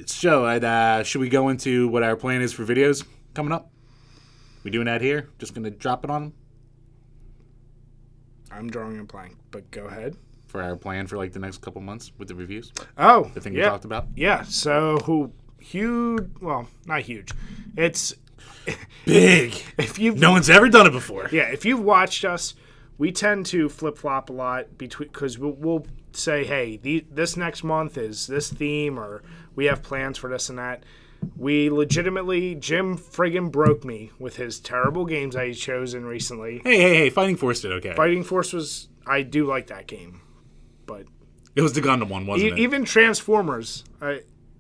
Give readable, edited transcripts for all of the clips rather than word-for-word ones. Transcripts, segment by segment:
So, should we go into what our plan is for videos coming up? We doing that here? Just going to drop it on them? I'm drawing a blank, but go ahead. For our plan for like the next couple months with the reviews? Oh, the thing we talked about? Yeah, so huge, well, not huge. It's big. No one's ever done it before. Yeah, if you've watched us, we tend to flip-flop a lot because we'll say, hey, this next month is this theme, or we have plans for this and that. We legitimately, Jim friggin' broke me with his terrible games that he's chosen recently. Hey, Fighting Force did okay. Fighting Force I do like that game. But it was the Gundam one, wasn't it? Even Transformers,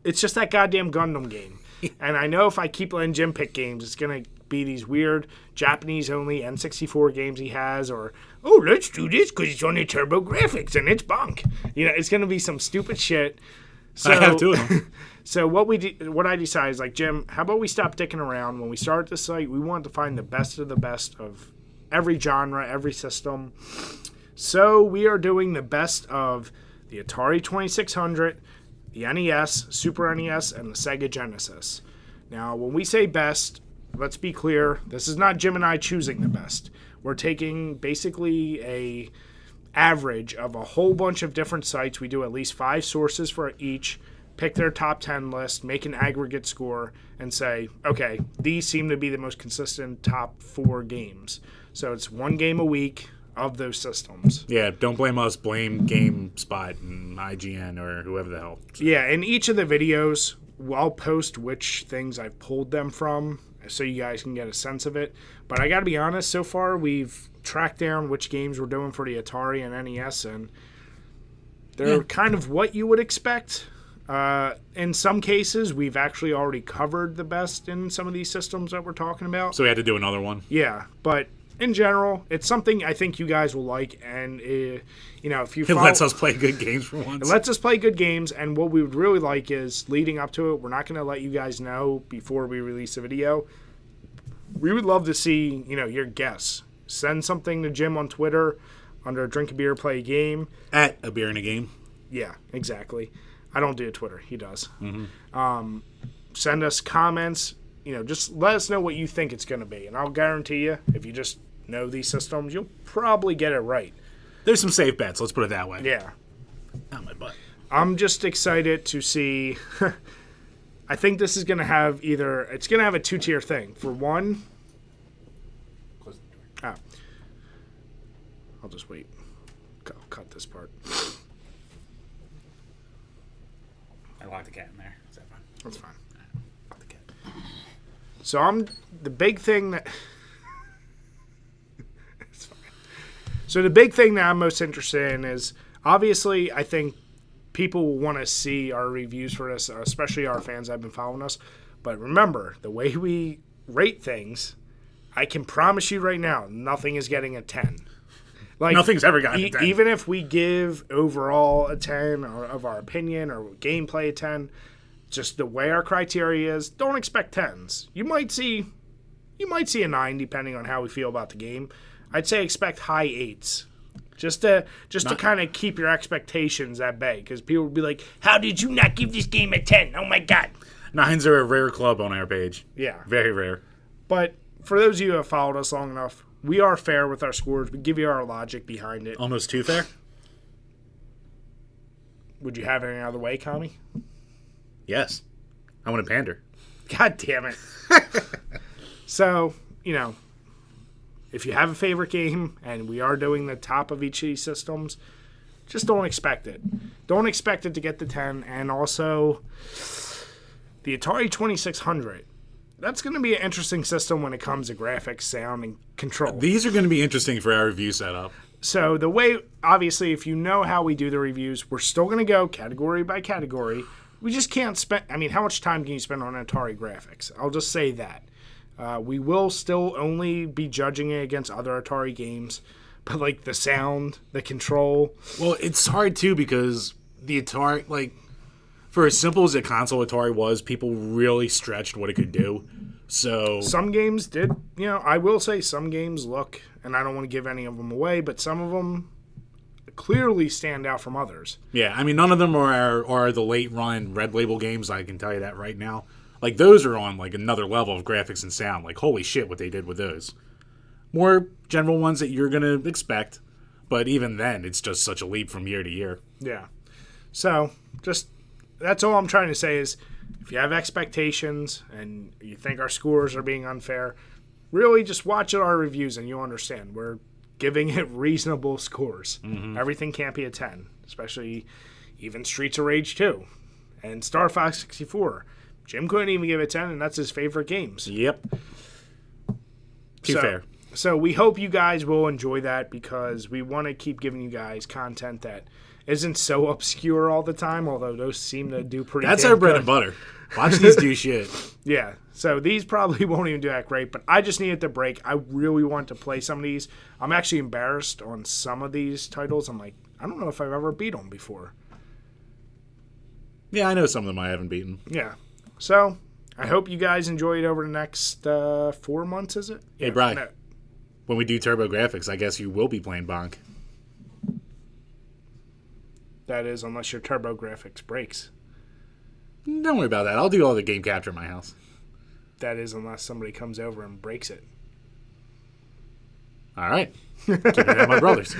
it's just that goddamn Gundam game. And I know if I keep letting Jim pick games, it's going to be these weird Japanese-only N64 games he has, or, oh, let's do this because it's on the Turbo Graphics and it's bunk. It's going to be some stupid shit. So, I have two of them. So what I decided is, like, Jim, how about we stop dicking around? When we started this site, we wanted to find the best of every genre, every system. So we are doing the best of the Atari 2600, the NES, Super NES, and the Sega Genesis. Now, when we say best, let's be clear, this is not Jim and I choosing the best. We're taking basically a average of a whole bunch of different sites. We do at least 5 sources for each, pick their top 10 list, make an aggregate score, and say, okay, these seem to be the most consistent top 4 games. So it's 1 game a week of those systems. Yeah, don't blame us. Blame GameSpot and IGN or whoever the hell. So. Yeah, in each of the videos, I'll post which things I've pulled them from so you guys can get a sense of it. But I got to be honest, so far we've tracked down which games we're doing for the Atari and NES, and they're kind of what you would expect. In some cases, we've actually already covered the best in some of these systems that we're talking about. So we had to do another one? Yeah, but in general, it's something I think you guys will like, and if you it lets us play good games for once. It lets us play good games, and what we would really like is, leading up to it, we're not going to let you guys know before we release a video. We would love to see, your guess. Send something to Jim on Twitter under DrinkABeerandPlayAGame. At A Beer and a Game. Yeah, exactly. I don't do Twitter. He does. Mm-hmm. Send us comments. Just let us know what you think it's going to be. And I'll guarantee you, if you just know these systems, you'll probably get it right. There's some safe bets. Let's put it that way. Yeah. Not my butt. I'm just excited to see. I think this is going to have it's going to have a 2-tier thing. For one. Close the door. I'll just wait. I'll cut this part. I locked the cat in there. Is that fine? That's fine. Lock the cat. So the big thing that. It's fine. So the big thing that I'm most interested in is, obviously, I think people will want to see our reviews for this, especially our fans that have been following us. But remember, the way we rate things, I can promise you right now, nothing is getting a 10. Like, nothing's ever gotten a 10. Even if we give overall a 10 or of our opinion or gameplay a 10, just the way our criteria is, don't expect 10s. You might see a 9 depending on how we feel about the game. I'd say expect high 8s. Just to kind of keep your expectations at bay, because people will be like, how did you not give this game a 10? Oh my god. 9s are a rare club on our page. Yeah. Very rare. But for those of you who have followed us long enough, we are fair with our scores. We give you our logic behind it. Almost too fair? Would you have it any other way, Kami? Yes. I want to pander. God damn it. So, if you have a favorite game, and we are doing the top of each of these systems, just don't expect it. Don't expect it to get the 10. And also, the Atari 2600. That's going to be an interesting system when it comes to graphics, sound, and control. These are going to be interesting for our review setup. So the way, obviously, if you know how we do the reviews, we're still going to go category by category. We just can't spend, how much time can you spend on Atari graphics? I'll just say that. We will still only be judging it against other Atari games, but like the sound, the control. Well, it's hard too because the Atari, for as simple as a console Atari was, people really stretched what it could do. So some games did, I will say some games look, and I don't want to give any of them away, but some of them clearly stand out from others. Yeah, I mean, none of them are the late run Red Label games. I can tell you that right now. Like, those are on, like, another level of graphics and sound. Like, holy shit, what they did with those. More general ones that you're going to expect. But even then, it's just such a leap from year to year. Yeah. So, that's all I'm trying to say is, if you have expectations and you think our scores are being unfair, really just watch our reviews and you'll understand. We're giving it reasonable scores. Mm-hmm. Everything can't be a 10, especially even Streets of Rage 2 and Star Fox 64. Jim couldn't even give it 10, and that's his favorite games. Yep. Too fair. So we hope you guys will enjoy that because we want to keep giving you guys content that isn't so obscure all the time, although those seem to do pretty That's damn our bread good. and butter. Watch these do shit. Yeah. So these probably won't even do that great, but I just needed the break. I really want to play some of these. I'm actually embarrassed on some of these titles. I'm like, I don't know if I've ever beat them before. Yeah, I know some of them I haven't beaten. Yeah. So, I hope you guys enjoy it over the next 4 months, is it? Hey, Brian. No. When we do Turbo Graphics, I guess you will be playing Bonk. That is, unless your Turbo Graphics breaks. Don't worry about that. I'll do all the game capture at my house. That is, unless somebody comes over and breaks it. All right. Keep it at my brother's.